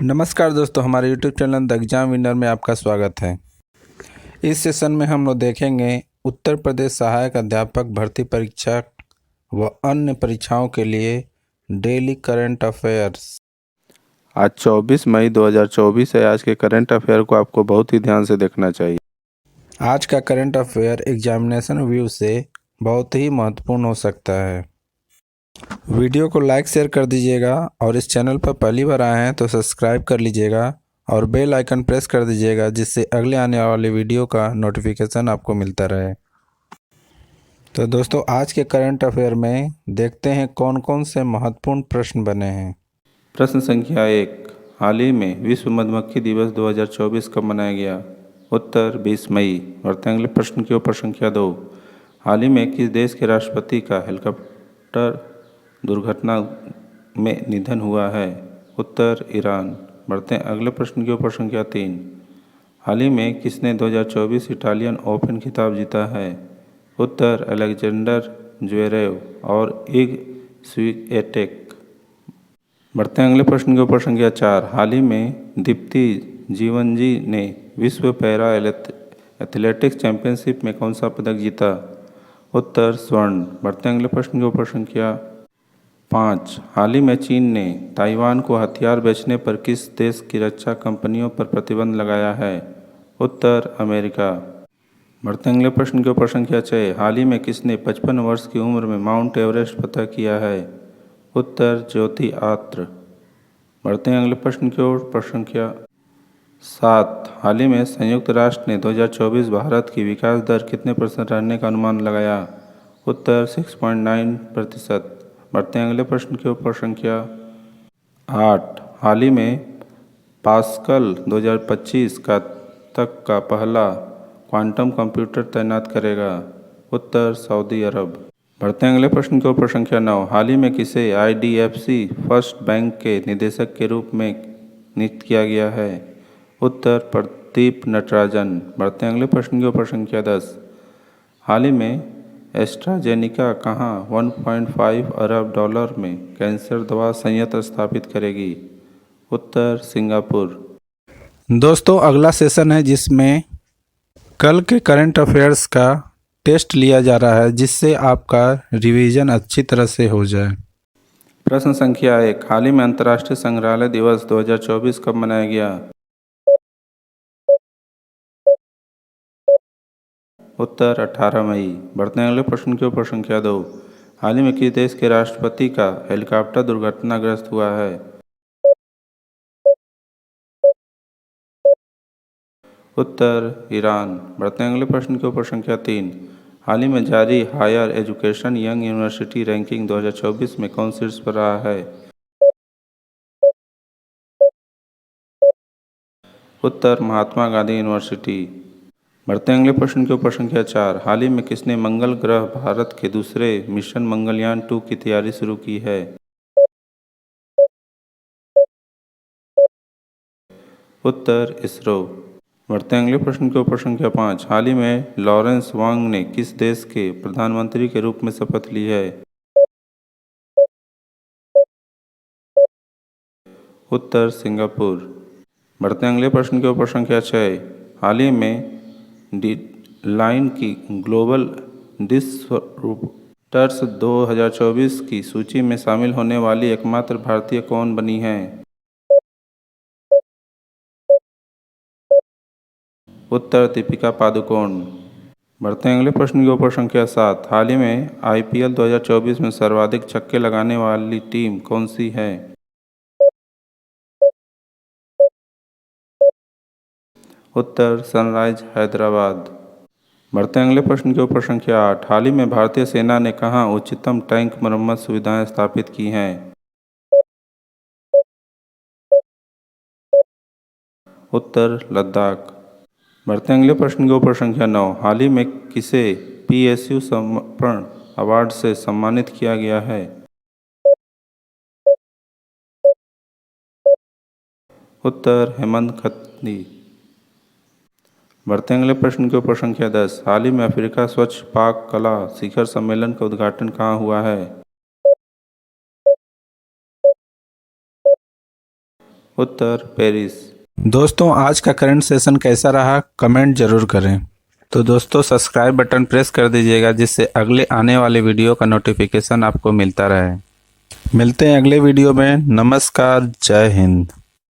नमस्कार दोस्तों, हमारे YouTube channel the exam winner में आपका स्वागत है। इस सेशन में हम लोग देखेंगे उत्तर प्रदेश सहायक अध्यापक भर्ती परीक्षा व अन्य परीक्षाओं के लिए डेली करंट अफेयर्स। आज 24 मई 2024 है। आज के करंट अफेयर को आपको बहुत ही ध्यान से देखना चाहिए। आज का करंट अफेयर एग्जामिनेशन व्यू से बहुत ही महत्वपूर्ण हो सकता है। वीडियो को लाइक शेयर कर दीजिएगा और इस चैनल पर पहली बार आए हैं तो सब्सक्राइब कर लीजिएगा और बेल आइकन प्रेस कर दीजिएगा, जिससे अगले आने वाले वीडियो का नोटिफिकेशन आपको मिलता रहे। तो दोस्तों, आज के करंट अफेयर में देखते हैं कौन कौन से महत्वपूर्ण प्रश्न बने हैं। प्रश्न संख्या 1, हाल ही में विश्व मधुमक्खी दिवस 2024 कब मनाया गया? उत्तर 20 मई। बढ़ते हैं अगले प्रश्न की ओर। संख्या 2, हाल ही में किस देश के राष्ट्रपति का हेलीकॉप्टर दुर्घटना में निधन हुआ है? उत्तर ईरान। बढ़ते हैं अगले प्रश्न की ओर। संख्या 3, हाल ही में किसने 2024 इटालियन ओपन खिताब जीता है? उत्तर अलेक्जेंडर ज्वेरेव और इग स्विएटेक। बढ़ते हैं अगले प्रश्न के ऊपर। संख्या 4, हाल ही में दीप्ति जीवनजी ने विश्व पैरा एथलेटिक्स चैंपियनशिप में कौन सा पदक जीता? उत्तर स्वर्ण। बढ़ते हैं अगले प्रश्न के ऊपर। संख्या 5, हाल ही में चीन ने ताइवान को हथियार बेचने पर किस देश की रक्षा कंपनियों पर प्रतिबंध लगाया है? उत्तर अमेरिका। बढ़ते हैं अगले प्रश्न के ऊपर। संख्या 6, हाल ही में किसने 55 वर्ष की उम्र में माउंट एवरेस्ट फतह किया है? उत्तर ज्योति आत्र। बढ़ते हैं अगले प्रश्न की ओर। संख्या 7, हाल ही में संयुक्त राष्ट्र ने 2024 भारत की विकास दर कितने % रहने का अनुमान लगाया? उत्तर 6.9%। बढ़ते हैं अगले प्रश्न के ऊपर। संख्या 8, हाल ही में पास्कल 2025 तक का पहला क्वांटम कंप्यूटर तैनात करेगा? उत्तर सऊदी अरब। बढ़ते हैं अगले प्रश्न के ऊपर। संख्या 9, हाल ही में किसे IDFC फर्स्ट बैंक के निदेशक के रूप में नियुक्त किया गया है? उत्तर प्रदीप नटराजन। बढ़ते हैं अगले प्रश्न के ऊपर। संख्या 10, हाल ही में एस्ट्राजेनिका कहाँ 1.5 अरब डॉलर में कैंसर दवा संयंत्र स्थापित करेगी? उत्तर सिंगापुर। दोस्तों, अगला सेशन है जिसमें कल के करंट अफेयर्स का टेस्ट लिया जा रहा है, जिससे आपका रिवीजन अच्छी तरह से हो जाए। प्रश्न संख्या 1, हाल ही में अंतर्राष्ट्रीय संग्रहालय दिवस 2024 कब मनाया गया? उत्तर 18 मई। बढ़ते हैं अगले प्रश्न के ऊपर। संख्या 2, हाल ही में किस देश के राष्ट्रपति का हेलीकॉप्टर दुर्घटनाग्रस्त हुआ है? उत्तर ईरान। बढ़ते हैं अगले प्रश्न के ऊपर। संख्या 3, हाल ही में जारी higher education young university ranking 2024 में कौन शीर्ष पर रहा है? उत्तर महात्मा गांधी यूनिवर्सिटी। बढ़ते हैं अगले प्रश्न के ऊपर। संख्या 4, हाल ही में किसने मंगल ग्रह भारत के दूसरे मिशन मंगलयान 2 की तैयारी शुरू की है? उत्तर इसरो। बढ़ते हैं अगले प्रश्न के ऊपर। संख्या 5, हाल ही में लॉरेंस वांग ने किस देश के प्रधानमंत्री के रूप में शपथ ली है? उत्तर सिंगापुर। बढ़ते हैं अगले प्रश्न के ऊपर। संख्या 6, हाल ही में लाइन की ग्लोबल डिस्ट्रीब्यूटर्स 2024 की सूची में शामिल होने वाली एकमात्र भारतीय कौन बनी है? उत्तर दीपिका पादुकोण। बढ़ते हैं अगले प्रश्न के ऊपर। संख्या 7, हाल ही में IPL 2024 में सर्वाधिक छक्के लगाने वाली टीम कौन सी है? उत्तर सनराइज हैदराबाद। बढ़ते हैं अगले प्रश्न के ऊपर। संख्या 8, हाल ही में भारतीय सेना ने कहाँ उच्चतम टैंक मरम्मत सुविधाएं स्थापित की हैं? उत्तर लद्दाख। बढ़ते हैं अगले प्रश्न के ऊपर। संख्या 9, हाल ही में किसे PSU समर्पण अवार्ड से सम्मानित किया गया है? उत्तर हेमंत खत्री। बढ़ते हैं अगले प्रश्न के ऊपर। संख्या 10, हाल ही में अफ्रीका स्वच्छ पाक कला शिखर सम्मेलन का उद्घाटन कहाँ हुआ है? उत्तर पेरिस। दोस्तों आज का करंट सेशन कैसा रहा कमेंट जरूर करें। तो दोस्तों सब्सक्राइब बटन प्रेस कर दीजिएगा जिससे अगले आने वाले वीडियो का नोटिफिकेशन आपको मिलता रहे। मिलते हैं अगले वीडियो में। नमस्कार, जय हिंद।